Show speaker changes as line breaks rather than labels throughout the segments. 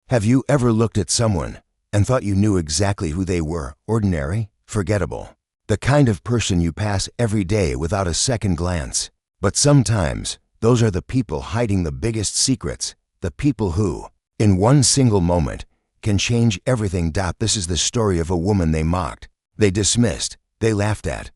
Have you ever looked at someone and thought you knew exactly who they were? Ordinary, forgettable. The kind of person you pass every day without a second glance. But sometimes, those are the people hiding the biggest secrets. The people who, in one single moment, can change everything. This is the story of a woman they mocked, they dismissed, they laughed at,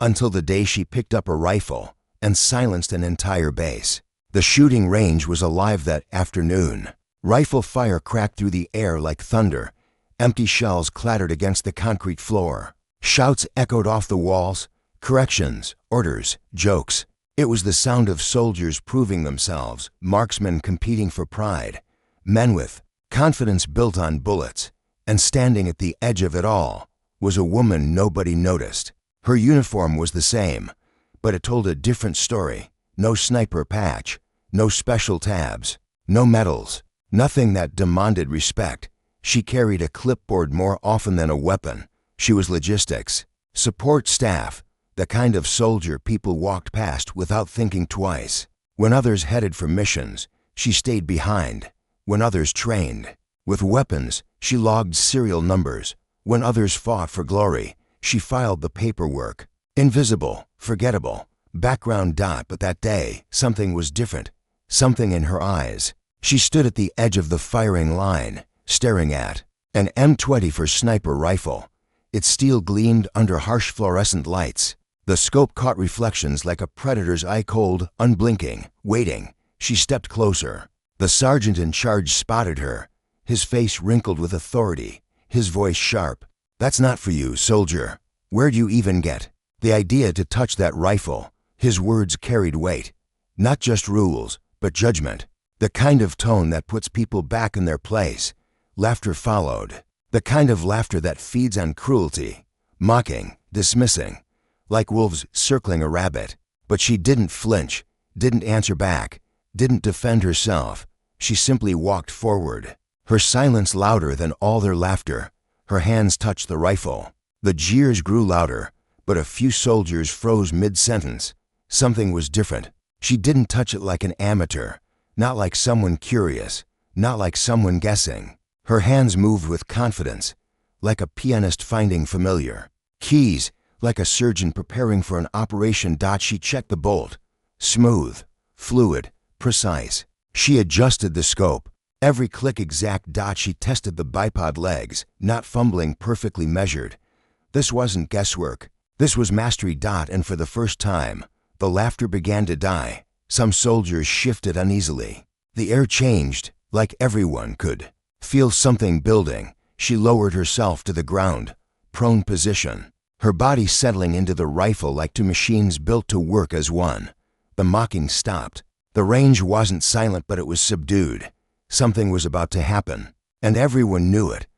until the day she picked up a rifle and silenced an entire base. The shooting range was alive that afternoon. Rifle fire cracked through the air like thunder. Empty shells clattered against the concrete floor. Shouts echoed off the walls. Corrections, orders, jokes. It was the sound of soldiers proving themselves, marksmen competing for pride, men with confidence built on bullets. And standing at the edge of it all was a woman nobody noticed. Her uniform was the same, but it told a different story. No sniper patch, no special tabs, no medals. Nothing that demanded respect. She carried a clipboard more often than a weapon. She was logistics, support staff, the kind of soldier people walked past without thinking twice. When others headed for missions, she stayed behind. When others trained with weapons, she logged serial numbers. When others fought for glory, she filed the paperwork. Invisible, forgettable, background. But that day, something was different. Something in her eyes. She stood at the edge of the firing line, staring at an M24 sniper rifle. Its steel gleamed under harsh fluorescent lights. The scope caught reflections like a predator's eye, cold, unblinking, waiting. She stepped closer. The sergeant in charge spotted her, his face wrinkled with authority, his voice sharp. "That's not for you, soldier. Where'd you even get the idea to touch that rifle?" His words carried weight. Not just rules, but judgment. The kind of tone that puts people back in their place. Laughter followed. The kind of laughter that feeds on cruelty. Mocking, dismissing. Like wolves circling a rabbit. But she didn't flinch, didn't answer back, didn't defend herself. She simply walked forward. Her silence louder than all their laughter. Her hands touched the rifle. The jeers grew louder, but a few soldiers froze mid-sentence. Something was different. She didn't touch it like an amateur. Not like someone curious, not like someone guessing. Her hands moved with confidence, like a pianist finding familiar keys, like a surgeon preparing for an operation. She checked the bolt. Smooth, fluid, precise. She adjusted the scope. Every click exact. She tested the bipod legs, not fumbling, perfectly measured. This wasn't guesswork. This was mastery. And for the first time, the laughter began to die. Some soldiers shifted uneasily. The air changed, like everyone could feel something building. She lowered herself to the ground, prone position, her body settling into the rifle like two machines built to work as one. The mocking stopped. The range wasn't silent, but it was subdued. Something was about to happen, and everyone knew it.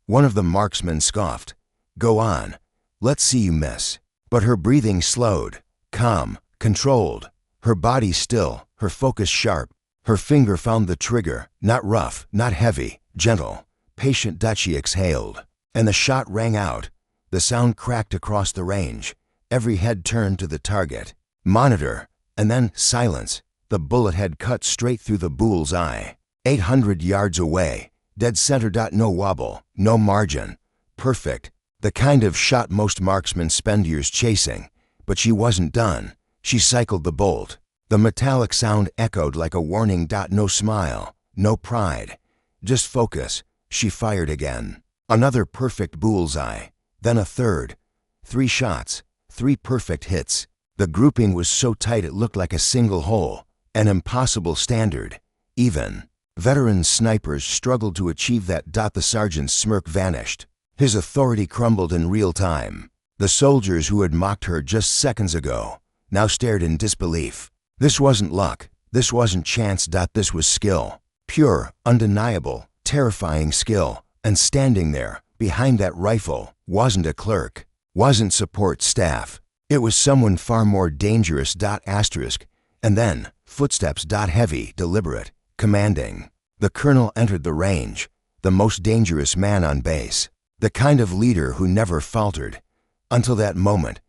One of the marksmen scoffed. "Go on. Let's see you miss." But her breathing slowed, calm, controlled. Her body still, her focus sharp. Her finger found the trigger, not rough, not heavy, gentle, patient. She exhaled, and the shot rang out. The sound cracked across the range. Every head turned to the target. Monitor, and then silence. The bullet had cut straight through the bull's eye. 800 yards away, dead center. No wobble, no margin. Perfect. The kind of shot most marksmen spend years chasing. But she wasn't done. She cycled the bolt. The metallic sound echoed like a warning. No smile, no pride, just focus. She fired again. Another perfect bullseye. Then a third. 3 shots, 3 perfect hits. The grouping was so tight it looked like a single hole, an impossible standard. Even veteran snipers struggled to achieve that. The sergeant's smirk vanished. His authority crumbled in real time. The soldiers who had mocked her just seconds ago now stared in disbelief. This wasn't luck. This wasn't chance. This was skill. Pure, undeniable, terrifying skill. And standing there, behind that rifle, wasn't a clerk, wasn't support staff. It was someone far more dangerous. And then, footsteps. Heavy, deliberate, commanding. The colonel entered the range, the most dangerous man on base. The kind of leader who never faltered. Until that moment.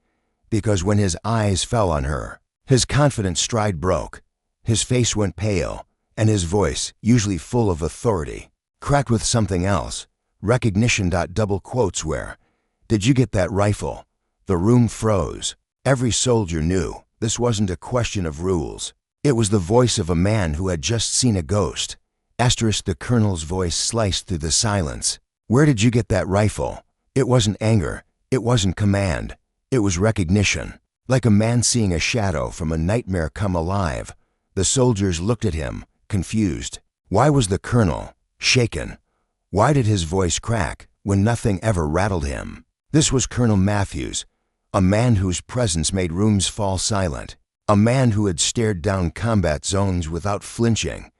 Because when his eyes fell on her, his confident stride broke. His face went pale, and his voice, usually full of authority, cracked with something else. Recognition. Double quotes where, "Did you get that rifle?" The room froze. Every soldier knew this wasn't a question of rules. It was the voice of a man who had just seen a ghost. Asterisk. The colonel's voice sliced through the silence. "Where did you get that rifle?" It wasn't anger. It wasn't command. It was recognition. Like a man seeing a shadow from a nightmare come alive. The soldiers looked at him, confused. Why was the colonel shaken? Why did his voice crack when nothing ever rattled him? This was Colonel Matthews, a man whose presence made rooms fall silent, a man who had stared down combat zones without flinching.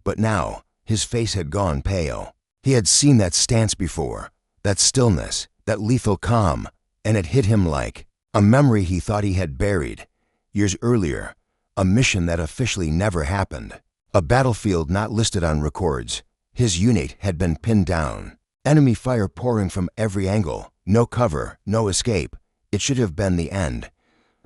But now, his face had gone pale. He had seen that stance before, that stillness, that lethal calm, and it hit him like a memory he thought he had buried. Years earlier, a mission that officially never happened. A battlefield not listed on records. His unit had been pinned down. Enemy fire pouring from every angle. No cover, no escape. It should have been the end.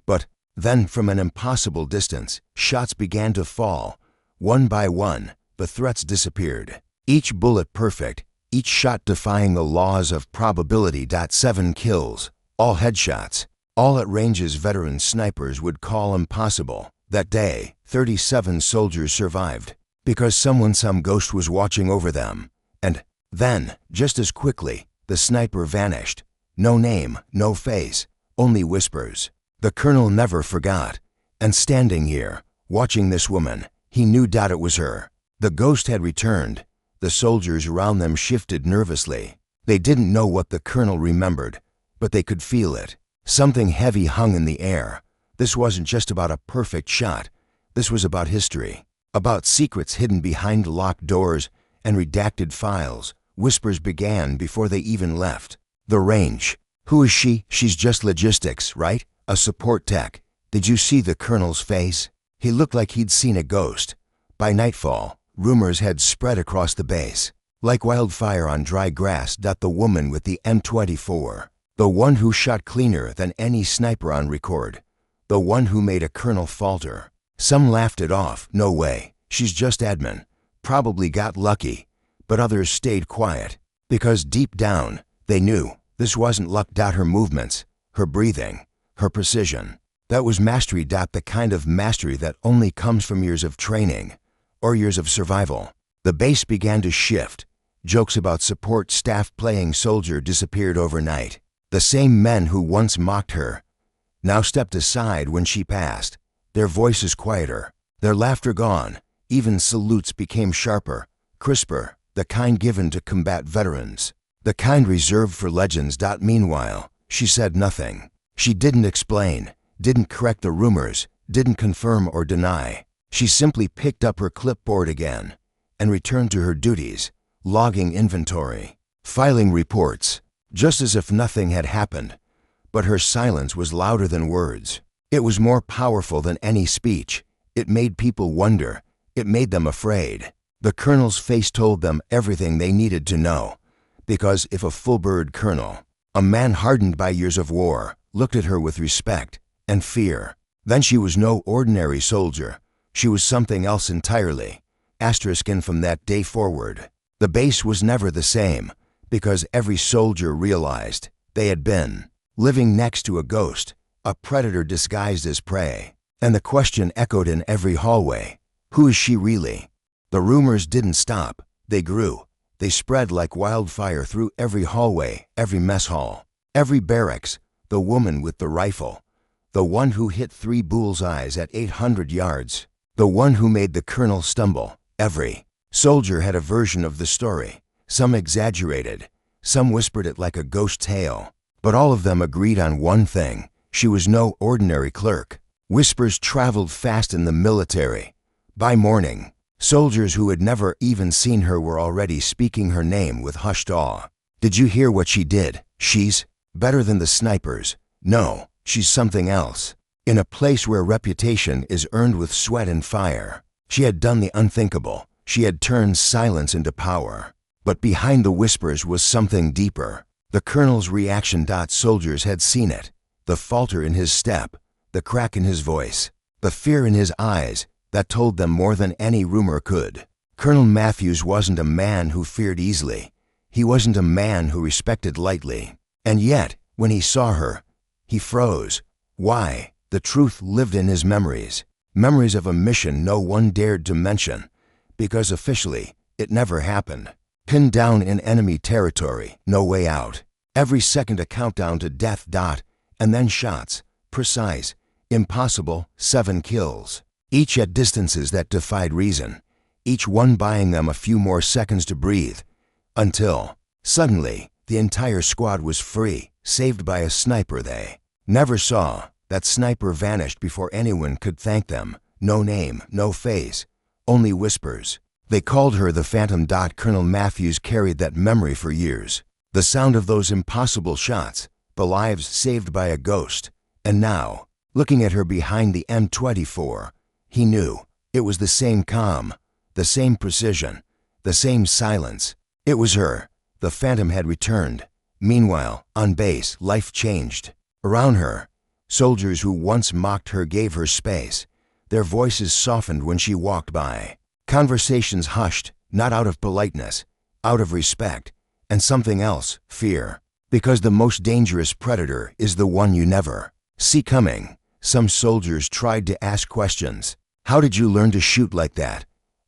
But then, from an impossible distance, shots began to fall. One by one, the threats disappeared. Each bullet perfect, each shot defying the laws of probability. 7 kills, all headshots, all at ranges veteran snipers would call impossible. That day, 37 soldiers survived, because some ghost was watching over them. And then, just as quickly, the sniper vanished. No name, no face, only whispers. The colonel never forgot. And standing here, watching this woman, he knew it was her. The ghost had returned. The soldiers around them shifted nervously. They didn't know what the colonel remembered, but they could feel it. Something heavy hung in the air. This wasn't just about a perfect shot. This was about history, about secrets hidden behind locked doors and redacted files. Whispers began before they even left. The range. Who is she? She's just logistics, right? A support tech. Did you see the colonel's face? He looked like he'd seen a ghost. By nightfall, rumors had spread across the base. Like wildfire on dry grass. The woman with the M24. The one who shot cleaner than any sniper on record. The one who made a colonel falter. Some laughed it off. No way. She's just admin. Probably got lucky. But others stayed quiet. Because deep down, they knew this wasn't luck. Her movements, her breathing, her precision. That was mastery. The kind of mastery that only comes from years of training or years of survival. The base began to shift. Jokes about support staff playing soldier disappeared overnight. The same men who once mocked her now stepped aside when she passed. Their voices quieter, their laughter gone. Even salutes became sharper, crisper, the kind given to combat veterans, the kind reserved for legends. Meanwhile, she said nothing. She didn't explain, didn't correct the rumors, didn't confirm or deny. She simply picked up her clipboard again and returned to her duties, logging inventory, filing reports, just as if nothing had happened. But her silence was louder than words. It was more powerful than any speech. It made people wonder. It made them afraid. The colonel's face told them everything they needed to know. Because if a full-bird colonel, a man hardened by years of war, looked at her with respect and fear, then she was no ordinary soldier. She was something else entirely. Asterisk. And from that day forward, the base was never the same, because every soldier realized they had been living next to a ghost, a predator disguised as prey. And the question echoed in every hallway. Who is she really? The rumors didn't stop. They grew. They spread like wildfire through every hallway, every mess hall, every barracks. The woman with the rifle. The one who hit 3 bullseyes at 800 yards. The one who made the colonel stumble. Every soldier had a version of the story. Some exaggerated. Some whispered it like a ghost tale. But all of them agreed on one thing. She was no ordinary clerk. Whispers traveled fast in the military. By morning, soldiers who had never even seen her were already speaking her name with hushed awe. Did you hear what she did? She's better than the snipers. No, she's something else. In a place where reputation is earned with sweat and fire. She had done the unthinkable. She had turned silence into power. But behind the whispers was something deeper. The colonel's reaction. Soldiers had seen it. The falter in his step, the crack in his voice, the fear in his eyes that told them more than any rumor could. Colonel Matthews wasn't a man who feared easily. He wasn't a man who respected lightly. And yet, when he saw her, he froze. Why? The truth lived in his memories. Memories of a mission no one dared to mention, because officially, it never happened. Pinned down in enemy territory, no way out. Every second a countdown to death. And then shots. Precise. Impossible. 7 kills. Each at distances that defied reason. Each one buying them a few more seconds to breathe. Until, suddenly, the entire squad was free, saved by a sniper they never saw. That sniper vanished before anyone could thank them. No name, no face, only whispers. They called her the Phantom. Colonel Matthews carried that memory for years. The sound of those impossible shots, the lives saved by a ghost. And now, looking at her behind the M24, he knew it was the same calm, the same precision, the same silence. It was her. The Phantom had returned. Meanwhile, on base, life changed. Around her, soldiers who once mocked her gave her space. Their voices softened when she walked by. Conversations hushed, not out of politeness, out of respect, and something else, fear. Because the most dangerous predator is the one you never see coming. Some soldiers tried to ask questions. How did you learn to shoot like that?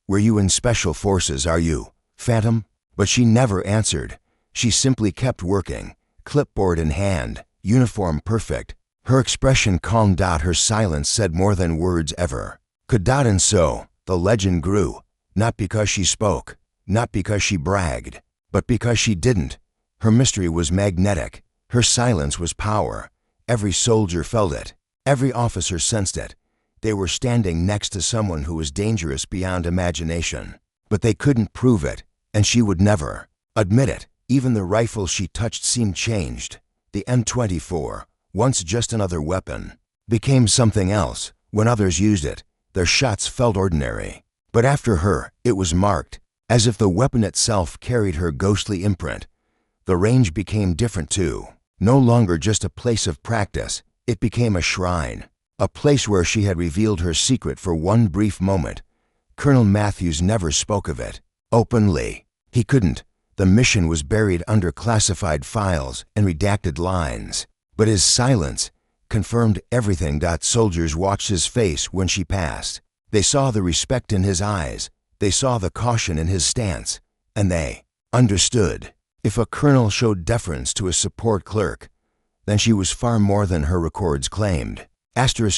Were you in special forces, are you, Phantom? But she never answered. She simply kept working, clipboard in hand, uniform perfect. Her expression calm. Her silence said more than words ever could. And so, the legend grew, not because she spoke, not because she bragged, but because she didn't. Her mystery was magnetic. Her silence was power. Every soldier felt it. Every officer sensed it. They were standing next to someone who was dangerous beyond imagination. But they couldn't prove it, and she would never admit it. Even the rifle she touched seemed changed. The M24, once just another weapon, became something else. When others used it, their shots felt ordinary. But after her, it was marked, as if the weapon itself carried her ghostly imprint. The range became different too. No longer just a place of practice, it became a shrine. A place where she had revealed her secret for one brief moment. Colonel Matthews never spoke of it openly. He couldn't. The mission was buried under classified files and redacted lines. But his silence confirmed everything. Soldiers watched his face when she passed. They saw the respect in his eyes. They saw the caution in his stance. And they understood. If a colonel showed deference to a support clerk, then she was far more than her records claimed.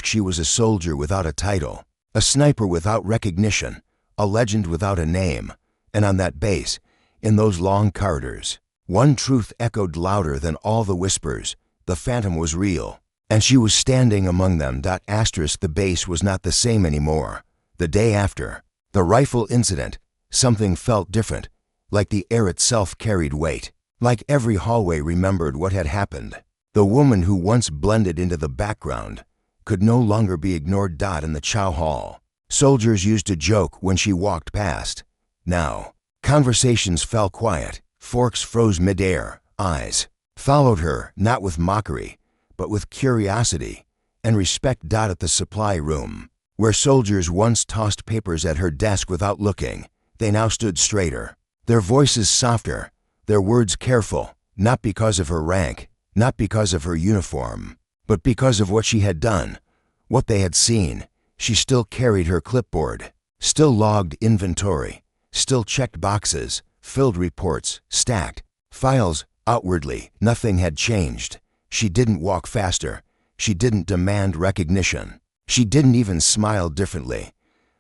She was a soldier without a title, a sniper without recognition, a legend without a name. And on that base, in those long corridors, one truth echoed louder than all the whispers. The Phantom was real, and she was standing among them. The base was not the same anymore. The day after the rifle incident, something felt different, like the air itself carried weight, like every hallway remembered what had happened. The woman who once blended into the background could no longer be ignored. In the chow hall, soldiers used to joke when she walked past. Now, conversations fell quiet. Forks froze midair. Eyes followed her, not with mockery, but with curiosity and respect. At the supply room, where soldiers once tossed papers at her desk without looking, they now stood straighter, their voices softer, their words careful, not because of her rank, not because of her uniform, but because of what she had done, what they had seen. She still carried her clipboard, still logged inventory, still checked boxes, filled reports, stacked files. Outwardly, nothing had changed. She didn't walk faster. She didn't demand recognition. She didn't even smile differently.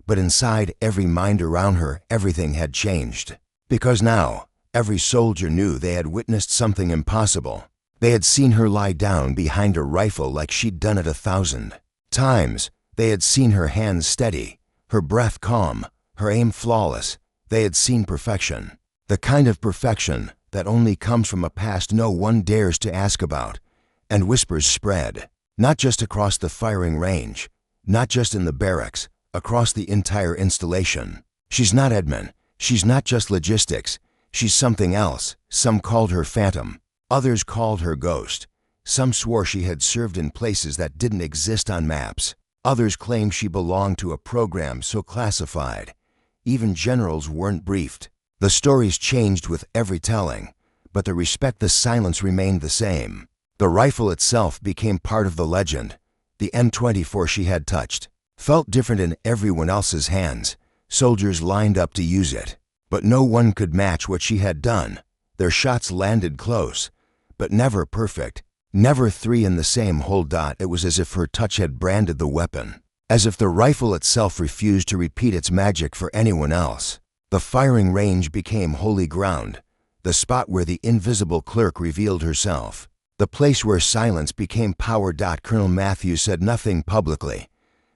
But inside every mind around her, everything had changed. Because now, every soldier knew they had witnessed something impossible. They had seen her lie down behind a rifle like she'd done it 1,000 times. They had seen her hands steady, her breath calm, her aim flawless. They had seen perfection. The kind of perfection that only comes from a past no one dares to ask about. And whispers spread, not just across the firing range, not just in the barracks, across the entire installation. She's not admin. She's not just logistics. She's something else. Some called her Phantom. Others called her Ghost. Some swore she had served in places that didn't exist on maps. Others claimed she belonged to a program so classified, Even generals weren't briefed. The stories changed with every telling, but the respect the silence remained the same. The rifle itself became part of the legend. The M24 she had touched felt different in everyone else's hands. Soldiers lined up to use it, but no one could match what she had done. Their shots landed close, but never perfect. Never three in the same hole. It was as if her touch had branded the weapon, as if the rifle itself refused to repeat its magic for anyone else. The firing range became holy ground, the spot where the invisible clerk revealed herself, the place where silence became power. Colonel Matthews said nothing publicly,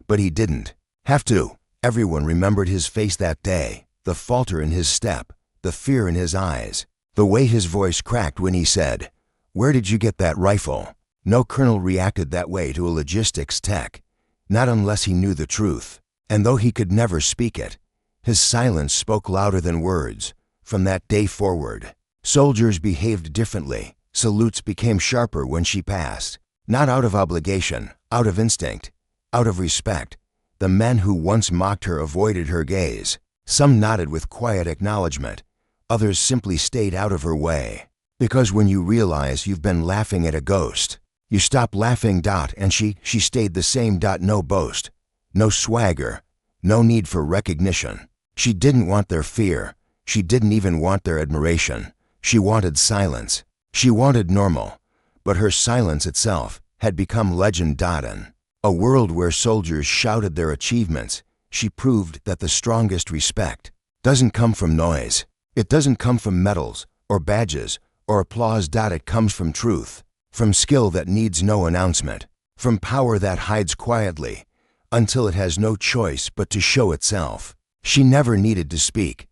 but he didn't have to. Everyone remembered his face that day, the falter in his step, the fear in his eyes, the way his voice cracked when he said, "Where did you get that rifle?" No colonel reacted that way to a logistics tech, not unless he knew the truth. And though he could never speak it, his silence spoke louder than words. From that day forward, soldiers behaved differently. Salutes became sharper when she passed, not out of obligation, out of instinct, out of respect. The men who once mocked her avoided her gaze. Some nodded with quiet acknowledgement. Others simply stayed out of her way. Because when you realize you've been laughing at a ghost, you stop laughing. And she stayed the same. No boast, no swagger, no need for recognition. She didn't want their fear. She didn't even want their admiration. She wanted silence. She wanted normal, but her silence itself had become legend. In a world where soldiers shouted their achievements, she proved that the strongest respect doesn't come from noise. It doesn't come from medals or badges or applause. It comes from truth, from skill that needs no announcement, from power that hides quietly until it has no choice but to show itself. She never needed to speak,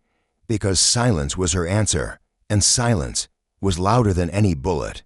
because silence was her answer, and silence was louder than any bullet.